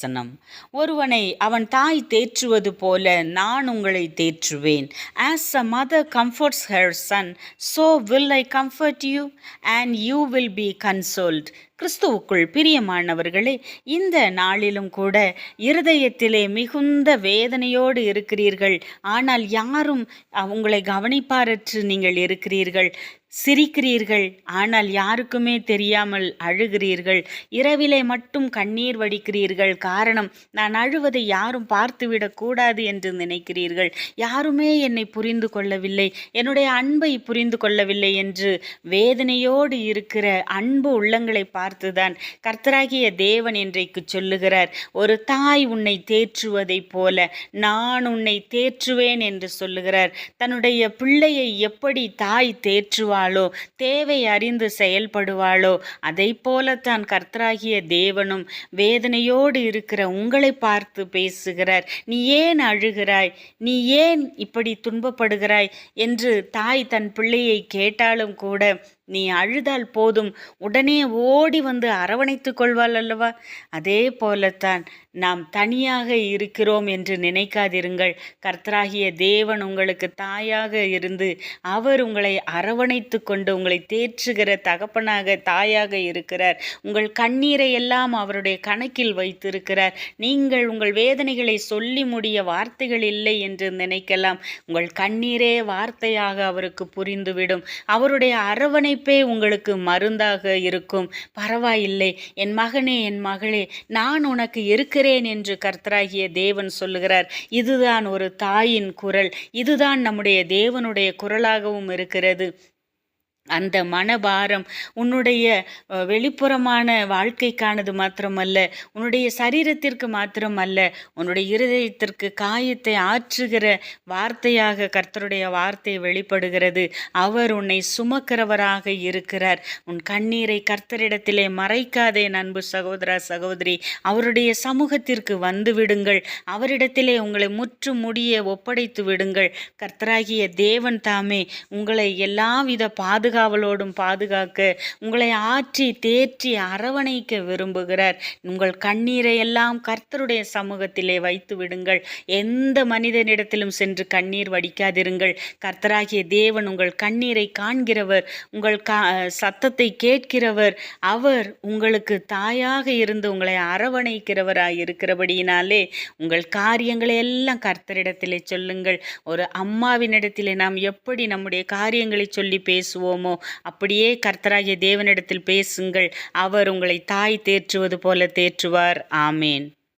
வசனம். ஒருவனை அவன் தாய் தேற்றுவது போல நான் உங்களை தேற்றுவேன். As a mother comforts her son, so will I comfort you, and you will be consoled. கிறிஸ்துவுக்குள் பிரியமானவர்களே, இந்த நாளிலும் கூட இருதயத்திலே மிகுந்த வேதனையோடு இருக்கிறீர்கள். ஆனால் யாரும் உங்களை கவனிப்பாரற்று நீங்கள் இருக்கிறீர்கள். சிரிக்கிறீர்கள், ஆனால் யாருக்குமே தெரியாமல் அழுகிறீர்கள். இரவிலே மட்டும் கண்ணீர் வடிக்கிறீர்கள். காரணம், நான் அழுவதை யாரும் பார்த்துவிடக் கூடாது என்று நினைக்கிறீர்கள். யாருமே என்னை புரிந்து கொள்ளவில்லை, என்னுடைய அன்பை புரிந்து கொள்ளவில்லை என்று வேதனையோடு இருக்கிற அன்பு உள்ளங்களை பார்த்துதான் கர்த்தராகிய தேவன் இன்றைக்கு சொல்லுகிறார், ஒரு தாய் உன்னை தேற்றுவதைப் போல நான் உன்னை தேற்றுவேன் என்று சொல்லுகிறார். தன்னுடைய பிள்ளையை எப்படி தாய் தேற்றுவார், தேவை அறிந்து செயல்படுவாளோ அதை போலத்தான் கர்த்தராகிய தேவனும் வேதனையோடு இருக்கிற உங்களை பார்த்து பேசுகிறார். நீ ஏன் அழுகிறாய், நீ ஏன் இப்படி துன்பப்படுகிறாய் என்று தாய் தன் பிள்ளையை கேட்டாலும் கூட நீ அழுதால் போதும், உடனே ஓடி வந்து அரவணைத்து கொள்வாள் அல்லவா? அதே போலத்தான் நாம் தனியாக இருக்கிறோம் என்று நினைக்காதிருங்கள். கர்த்தராகிய தேவன் உங்களுக்கு தாயாக இருந்து அவர் உங்களை அரவணைத்து கொண்டு உங்களை தேற்றுகிற தகப்பனாக தாயாக இருக்கிறார். உங்கள் கண்ணீரை எல்லாம் அவருடைய கணக்கில் வைத்திருக்கிறார். நீங்கள் உங்கள் வேதனைகளை சொல்லி முடிய வார்த்தைகள் இல்லை என்று நினைக்கலாம். உங்கள் கண்ணீரே வார்த்தையாக அவருக்கு புரிந்துவிடும். அவருடைய அரவணை உங்களுக்கு மருந்தாக இருக்கும். பரவாயில்லை என் மகனே, என் மகளே, நான் உனக்கு இருக்கிறேன் என்று கர்த்தராகிய தேவன் சொல்லுகிறார். இதுதான் ஒரு தாயின் குரல். இதுதான் நம்முடைய தேவனுடைய குரலாகவும் இருக்கிறது. அந்த மனபாரம் உன்னுடைய வெளிப்புறமான வாழ்க்கைக்கானது மாத்திரமல்ல, உன்னுடைய சரீரத்திற்கு மாத்திரமல்ல, உன்னுடைய இருதயத்திற்கு காயத்தை ஆற்றுகிற வார்த்தையாக கர்த்தருடைய வார்த்தை வெளிப்படுகிறது. அவர் உன்னை சுமக்கிறவராக இருக்கிறார். உன் கண்ணீரை கர்த்தரிடத்திலே மறைக்காதே அன்பு சகோதரா சகோதரி. அவருடைய சமூகத்திற்கு வந்து விடுங்கள். அவரிடத்திலே உங்களை முற்று முடிய ஒப்படைத்து விடுங்கள். கர்த்தராகிய தேவன் தாமே உங்களை எல்லாவித பாதுகாவலோடும் பாதுகாக்க, உங்களை ஆற்றி தேற்றி அரவணைக்க விரும்புகிறார். உங்கள் கண்ணீரை எல்லாம் கர்த்தருடைய சமூகத்திலே வைத்து விடுங்கள். எந்த மனிதனிடத்திலும் சென்று கண்ணீர் வடிக்காதிருங்கள். கர்த்தராகிய தேவன் உங்கள் கண்ணீரை காண்கிறவர், உங்கள் சத்தத்தை கேட்கிறவர். அவர் உங்களுக்கு தாயாக இருந்து உங்களை அரவணைக்கிறவராய் இருக்கிறபடியினாலே உங்கள் காரியங்களை எல்லாம் கர்த்தரிடத்திலே சொல்லுங்கள். ஒரு அம்மாவினிடத்திலே நாம் எப்படி நம்முடைய காரியங்களை சொல்லி பேசுவோமோ அப்படியே கர்த்தராகிய தேவனிடத்தில் பேசுங்கள். அவர் உங்களை தாய் தேற்றுவது போல தேற்றுவார். ஆமேன்.